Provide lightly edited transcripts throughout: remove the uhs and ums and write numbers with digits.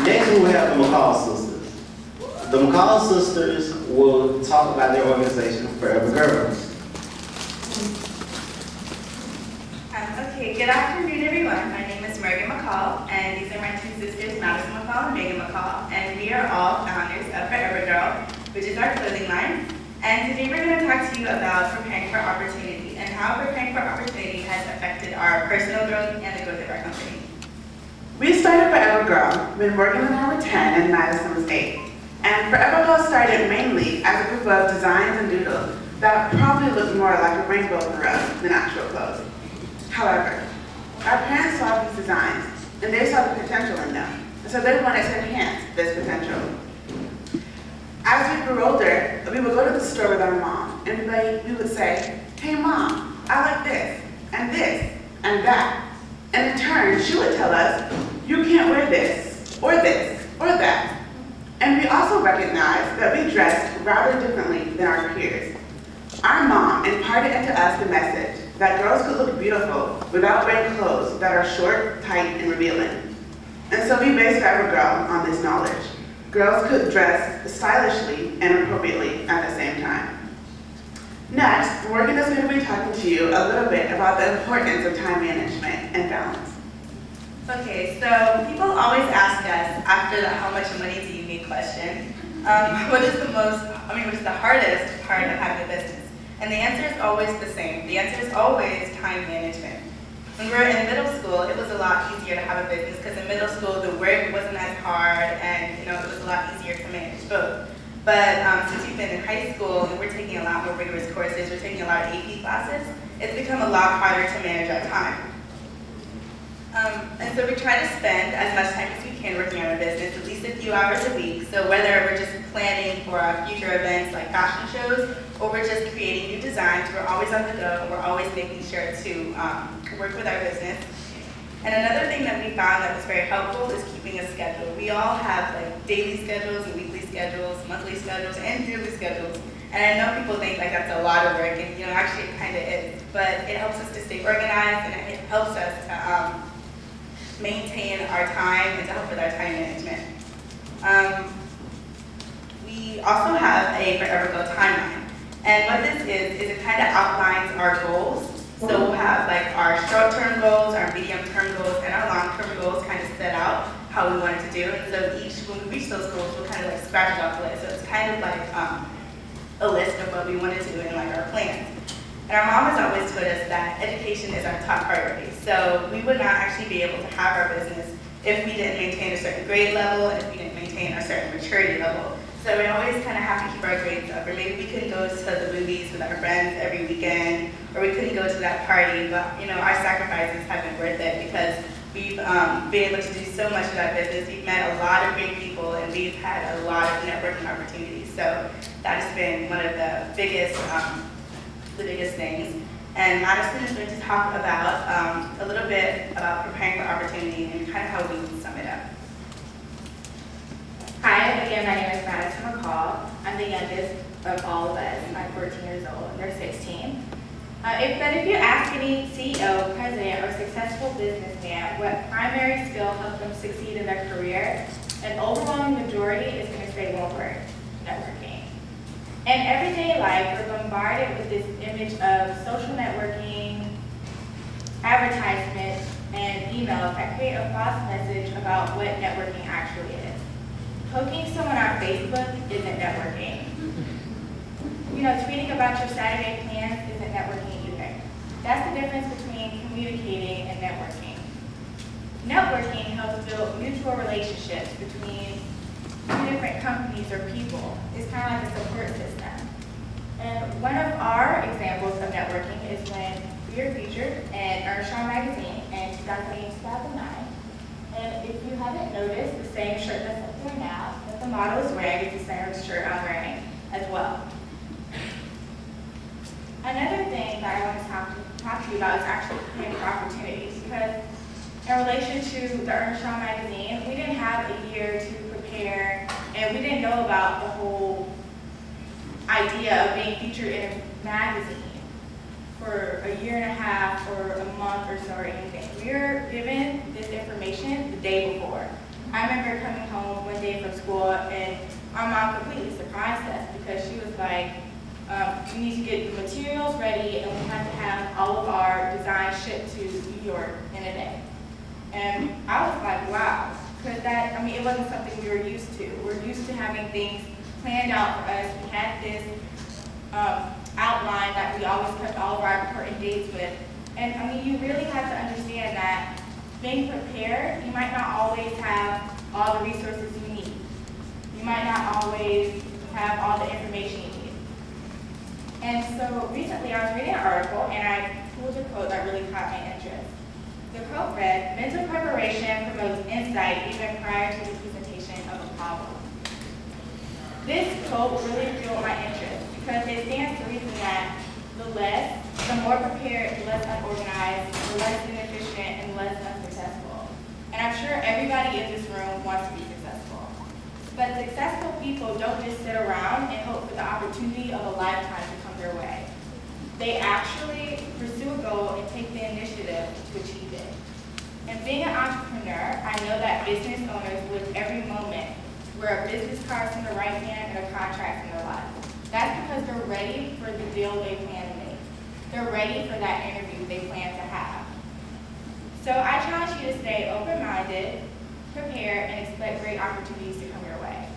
Next, we have the McCall sisters. The McCall sisters will talk about their organization, Forever Girls. Okay, good afternoon, everyone. My name is Megan McCall, and these are my two sisters, Madison McCall and Megan McCall, and we are all founders of Forever Girl, which is our clothing line. And today we're going to talk to you about preparing for opportunity and how preparing for opportunity has affected our personal growth and the growth of our company. We started Forever Girl when Morgan and I were 10 and Madison was 8. And Forever Girl started mainly as a group of designs and doodles that probably looked more like a rainbow for us than actual clothes. However, our parents saw these designs and they saw the potential in them, and so they wanted to enhance this potential. As we grew older, we would go to the store with our mom and we would say, "Hey Mom, I like this, and that." And in turn, she would tell us, "You can't wear this, or that." And we also recognized that we dressed rather differently than our peers. Our mom imparted into us the message that girls could look beautiful without wearing clothes that are short, tight, and revealing. And so we based Forever Girl on this knowledge. Girls could dress stylishly and appropriately at the same time. Next, Morgan is going to be talking to you a little bit about the importance of time management and balance. Okay, so people always ask us after the "how much money do you need" question, what is the hardest part of having a business? And the answer is always the same. The answer is always time management. When we were in middle school, it was a lot easier to have a business because in middle school the work wasn't as hard and it was a lot easier to manage both. But since we've been in high school and we're taking a lot more rigorous courses, we're taking a lot of AP classes, it's become a lot harder to manage our time. And so we try to spend as much time as we can working on our business, at least a few hours a week. So whether we're just planning for our future events like fashion shows, or we're just creating new designs, we're always on the go. We're always making sure to work with our business. And another thing that we found that was very helpful is keeping a schedule. We all have like daily schedules and weekly schedules, monthly schedules, and yearly schedules. And I know people think like that's a lot of work, and actually it kind of is. But it helps us to stay organized, and it helps us to maintain our time and to help with our time management. We also have a Forever Girl timeline. And what this is it kind of outlines our goals. So we'll have like our short-term goals, our medium-term goals, and our long-term goals kind of set out how we want it to do. And so when we reach those goals, we'll kind of like scratch it off the list. So it's kind of like a list of what we want to do in like our plans. And our mom has always told us that education is our top priority. So we would not actually be able to have our business if we didn't maintain a certain grade level and if we didn't maintain a certain maturity level. So we always kind of have to keep our grades up, or maybe we couldn't go to the movies with our friends every weekend, or we couldn't go to that party, but our sacrifices have been worth it because we've been able to do so much with our business. We've met a lot of great people, and we've had a lot of networking opportunities. So that has been one of the biggest things. And Madison is going to talk about a little bit about preparing for opportunity and kind of how we would sum it up. Hi, again, my name is Madison McCall. I'm the youngest of all of us. I'm 14 years old, and they're 16. If you ask any CEO, president, or successful businessman what primary skill helped them succeed in their career, an overwhelming majority is going to say one word: networking. In everyday life, we're bombarded with this image of social networking, advertisements, and emails that create a false message about what networking actually is. Poking someone on Facebook isn't networking. Tweeting about your Saturday plans isn't networking either. That's the difference between communicating and networking. Networking helps build mutual relationships between two different companies or people. It's kind of like a support system. And one of our examples of networking is when we were featured in Earnshaw magazine in 2008-2009. And if you haven't noticed, the same shirt that's up there now that the model is wearing is the same shirt I'm wearing as well. Another thing that I want to talk to you about is actually preparing for opportunities, because in relation to the Earnshaw magazine, we didn't have a year to prepare, and we didn't know about the whole idea of being featured in a magazine for a year and a half or a month or so or anything. We were given this information the day before. I remember coming home one day from school and our mom completely surprised us because she was like, we need to get the materials ready and we have to have all of our designs shipped to New York in a day. And I was like, wow, because that, I mean, it wasn't something we were used to. We're used to having things planned out for us. We had this outline that we always kept all of our important dates with. And I mean, you really have to understand that being prepared, you might not always have all the resources you need. You might not always have all the information you need. And so recently I was reading an article and I pulled a quote that really caught my interest. The quote read, "Mental preparation promotes insight even prior to the presentation of a problem." This quote really fueled my interest because it stands to reason that the more prepared, the less unorganized, the less inefficient, and less unsuccessful. And I'm sure everybody in this room wants to be successful. But successful people don't just sit around and hope for the opportunity of a lifetime to come their way. They actually pursue a goal and take the initiative to achieve it. And being an entrepreneur, I know that business owners live every moment where a business card's in the right hand and a contract's in their life. That's because they're ready for the deal they plan to make. They're ready for that interview they plan to have. So I challenge you to stay open-minded, prepare, and expect great opportunities to come your way.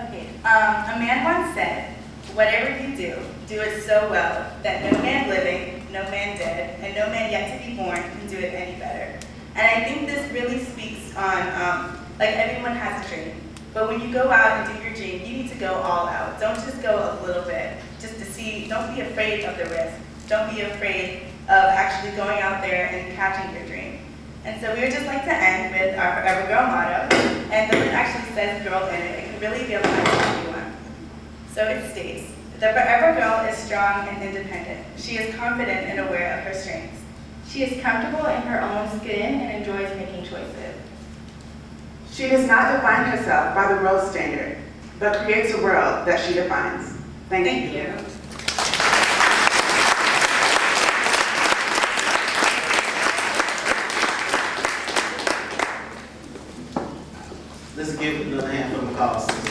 Okay, a man once said, "Whatever you do, do it so well that no man living, no man dead, and no man yet to be born can do it any better." And I think this really speaks on, like everyone has a dream. But when you go out and do your dream, you need to go all out. Don't just go a little bit, just to see, don't be afraid of the risk. Don't be afraid of actually going out there and catching your dream. And so we would just like to end with our Forever Girl motto. And though it actually says girl in it, it can really be applied to anyone. So it states, "The Forever Girl is strong and independent. She is confident and aware of her strengths. She is comfortable in her own skin and enjoys making choices. She does not define herself by the world standard, but creates a world that she defines." Thank you. Let's give another hand for McCall sisters.